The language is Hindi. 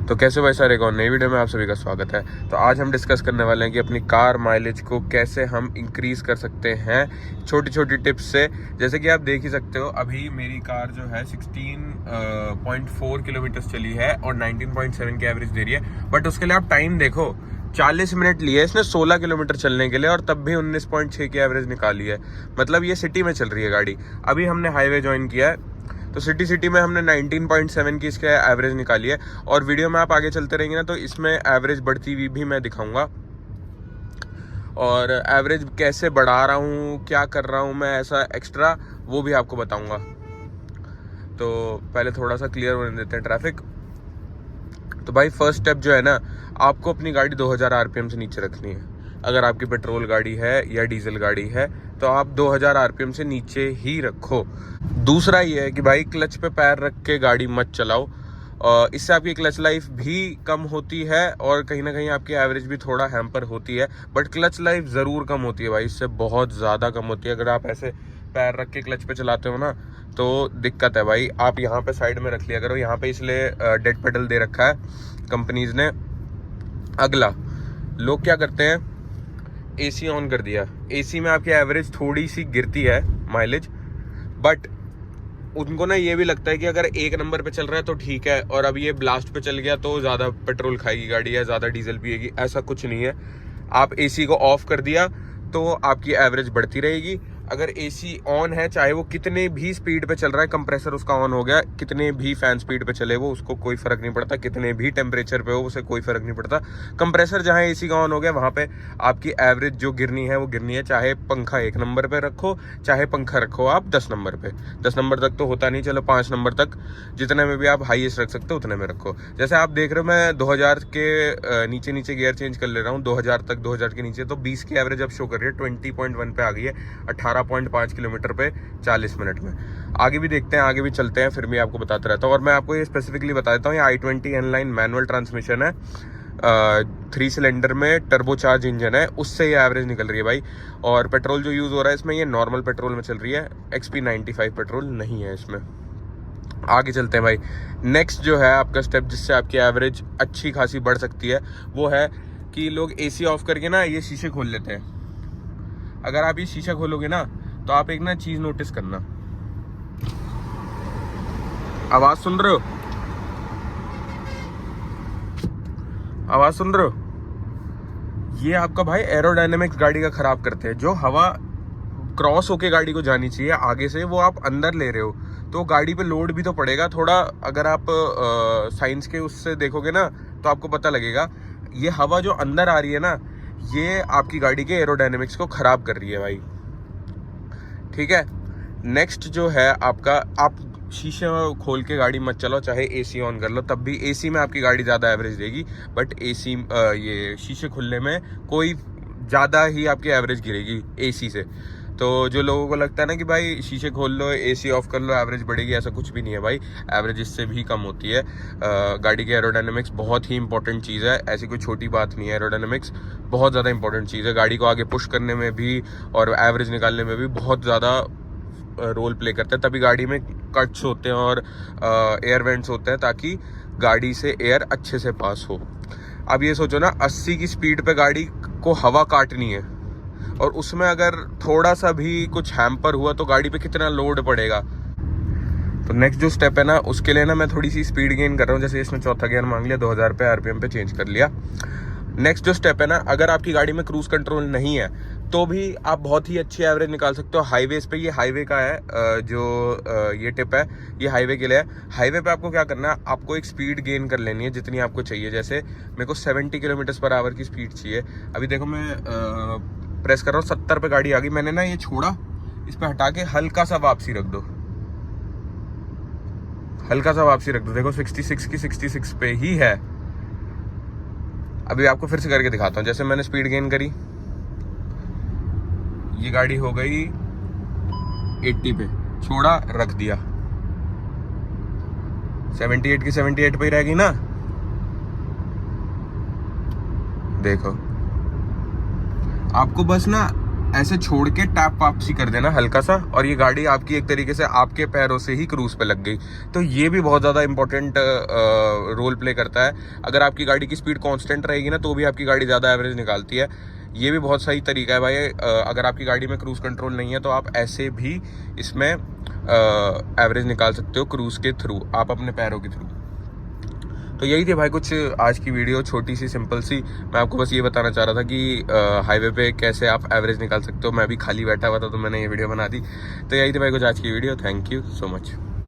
तो कैसे भाई सारे, एक और नई वीडियो में आप सभी का स्वागत है। तो आज हम डिस्कस करने वाले हैं कि अपनी कार माइलेज को कैसे हम इंक्रीज कर सकते हैं छोटी छोटी टिप्स से। जैसे कि आप देख ही सकते हो, अभी मेरी कार जो है 16.4 किलोमीटर चली है और 19.7 की एवरेज दे रही है। बट उसके लिए आप टाइम देखो, 40 मिनट लिए इसने 16 किलोमीटर चलने के लिए और तब भी 19.6 की एवरेज निकाली है। मतलब ये सिटी में चल रही है गाड़ी। अभी हमने हाईवे ज्वाइन किया है तो सिटी में हमने 19.7 की इसके एवरेज निकाली है। और वीडियो में आप आगे चलते रहेंगे ना तो इसमें एवरेज बढ़ती हुई भी मैं दिखाऊंगा, और एवरेज कैसे बढ़ा रहा हूँ, क्या कर रहा हूँ मैं ऐसा एक्स्ट्रा, वो भी आपको बताऊंगा। तो पहले थोड़ा सा क्लियर होने देते हैं ट्रैफिक। तो भाई फर्स्ट स्टेप जो है ना, आपको अपनी गाड़ी 2000 आरपीएम से नीचे रखनी है। अगर आपकी पेट्रोल गाड़ी है या डीजल गाड़ी है तो आप 2000 आरपीएम से नीचे ही रखो। दूसरा ये है कि भाई क्लच पे पैर रख के गाड़ी मत चलाओ, इससे आपकी क्लच लाइफ भी कम होती है और कहीं ना कहीं आपकी एवरेज भी थोड़ा हैम्पर होती है। बट क्लच लाइफ ज़रूर कम होती है भाई, इससे बहुत ज़्यादा कम होती है। अगर आप ऐसे पैर रख के क्लच पे चलाते हो ना तो दिक्कत है भाई। आप यहाँ पे साइड में रख लिया करो, यहाँ पे इसलिए डेड पेडल दे रखा है कंपनीज ने। अगला, लोग क्या करते हैं, एसी ऑन कर दिया। एसी में आपकी एवरेज थोड़ी सी गिरती है माइलेज, बट उनको ना ये भी लगता है कि अगर एक नंबर पे चल रहा है तो ठीक है, और अब ये ब्लास्ट पे चल गया तो ज़्यादा पेट्रोल खाएगी गाड़ी या ज़्यादा डीजल पिएगी। ऐसा कुछ नहीं है। आप एसी को ऑफ कर दिया तो आपकी एवरेज बढ़ती रहेगी। अगर एसी ऑन है, चाहे वो कितने भी स्पीड पे चल रहा है, कंप्रेसर उसका ऑन हो गया, कितने भी फैन स्पीड पे चले वो, उसको कोई फर्क नहीं पड़ता। कितने भी टेम्परेचर पे हो उसे कोई फर्क नहीं पड़ता। कंप्रेसर जहाँ एसी का ऑन हो गया वहाँ पे आपकी एवरेज जो गिरनी है वो गिरनी है। चाहे पंखा 1 नंबर पे रखो, चाहे पंखा रखो आप 10 नंबर पे। 10 नंबर तक तो होता नहीं, चलो 5 नंबर तक, जितने में भी आप हाईएस्ट रख सकते हो उतने में रखो। जैसे आप देख रहे हो मैं 2000 के नीचे नीचे गियर चेंज कर ले रहा हूँ 2000 तक। 2000 के नीचे तो 20 की एवरेज अब शो कर रही है, 20.1 पे आ गई है 18.5 किलोमीटर पे 40 मिनट में। आगे भी देखते हैं, आगे भी चलते हैं, फिर भी आपको बताता रहता हूँ। और मैं आपको ये स्पेसिफिकली बता देता हूँ, ये i20 N-Line मैनुअल ट्रांसमिशन है, 3 सिलेंडर में टर्बोचार्ज इंजन है, उससे ये एवरेज निकल रही है भाई। और पेट्रोल जो यूज़ हो रहा है इसमें ये नॉर्मल पेट्रोल में चल रही है, XP95 पेट्रोल नहीं है इसमें। आगे चलते हैं भाई। नेक्स्ट जो है आपका स्टेप जिससे आपकी एवरेज अच्छी खासी बढ़ सकती है, वो है कि लोग एसी ऑफ करके ना ये शीशे खोल लेते हैं। अगर आप ये शीशा खोलोगे ना तो आप एक ना चीज नोटिस करना, आवाज सुन रहे हो, आवाज सुन रहे हो, ये आपका भाई एरोडायनेमिक्स गाड़ी का खराब करते हैं। जो हवा क्रॉस होके गाड़ी को जानी चाहिए आगे से, वो आप अंदर ले रहे हो तो गाड़ी पे लोड भी तो पड़ेगा थोड़ा। अगर आप साइंस के उससे देखोगे ना तो आपको पता लगेगा, ये हवा जो अंदर आ रही है ना, ये आपकी गाड़ी के एरोडायनेमिक्स को खराब कर रही है भाई। ठीक है। नेक्स्ट जो है आपका, आप शीशे खोल के गाड़ी मत चलाओ, चाहे एसी ऑन कर लो, तब भी एसी में आपकी गाड़ी ज़्यादा एवरेज देगी। बट एसी ये शीशे खुलने में कोई ज़्यादा ही आपकी एवरेज गिरेगी एसी से। तो जो लोगों को लगता है ना कि भाई शीशे खोल लो, एसी ऑफ कर लो, एवरेज बढ़ेगी, ऐसा कुछ भी नहीं है भाई। एवरेज इससे भी कम होती है। गाड़ी के एरोडायनेमिक्स बहुत ही इंपॉर्टेंट चीज़ है, ऐसी कोई छोटी बात नहीं है। एरोडायनेमिक्स बहुत ज़्यादा इंपॉर्टेंट चीज़ है, गाड़ी को आगे पुश करने में भी और एवरेज निकालने में भी बहुत ज़्यादा रोल प्ले करता है। तभी गाड़ी में कट्स होते हैं और एयर वेंट्स होते हैं, ताकि गाड़ी से एयर अच्छे से पास हो। अब ये सोचो ना, 80 की स्पीड पे गाड़ी को हवा काटनी है और उसमें अगर थोड़ा सा भी कुछ हैम्पर हुआ तो गाड़ी पे कितना लोड पड़ेगा। तो नेक्स्ट जो स्टेप है ना, उसके लिए ना मैं थोड़ी सी स्पीड गेन कर रहा हूँ। जैसे इसने चौथा गियर मांग लिया, 2000 पे आरपीएम पे चेंज कर लिया। नेक्स्ट जो स्टेप है ना, अगर आपकी गाड़ी में क्रूज कंट्रोल नहीं है तो भी आप बहुत ही अच्छी एवरेज निकाल सकते हो हाईवेज पे। ये हाईवे का है, ये टिप है, ये हाईवे के लिए है। हाईवे पे आपको क्या करना है, आपको एक स्पीड गेन कर लेनी है जितनी आपको चाहिए। जैसे मेरे को 70 किलोमीटर पर आवर की स्पीड चाहिए। अभी देखो मैं प्रेस कर रहा हूँ, 70 पे गाड़ी आ गई। मैंने ना ये छोड़ा, इस पे हटा के हल्का सा वापसी रख दो, हल्का सा वापसी रख दो। देखो 66 की 66 पे ही है। अभी आपको फिर से करके दिखाता हूँ। जैसे मैंने स्पीड गेन करी, ये गाड़ी हो गई 80 पे, छोड़ा, रख दिया, 78 की 78 पे ही रहेगी ना। देखो, आपको बस ना ऐसे छोड़ के टैप वापसी कर देना हल्का सा, और ये गाड़ी आपकी एक तरीके से आपके पैरों से ही क्रूज पे लग गई। तो ये भी बहुत ज़्यादा इंपॉर्टेंट रोल प्ले करता है। अगर आपकी गाड़ी की स्पीड कांस्टेंट रहेगी ना तो भी आपकी गाड़ी ज़्यादा एवरेज निकालती है। ये भी बहुत सही तरीका है भाई। अगर आपकी गाड़ी में क्रूज कंट्रोल नहीं है तो आप ऐसे भी इसमें एवरेज निकाल सकते हो क्रूज के थ्रू, आप अपने पैरों के थ्रू। तो यही थी भाई कुछ आज की वीडियो, छोटी सी सिंपल सी। मैं आपको बस ये बताना चाह रहा था कि हाईवे पे कैसे आप एवरेज निकाल सकते हो। मैं भी खाली बैठा हुआ था तो मैंने ये वीडियो बना दी। तो यही थी भाई कुछ आज की video. Thank you so much.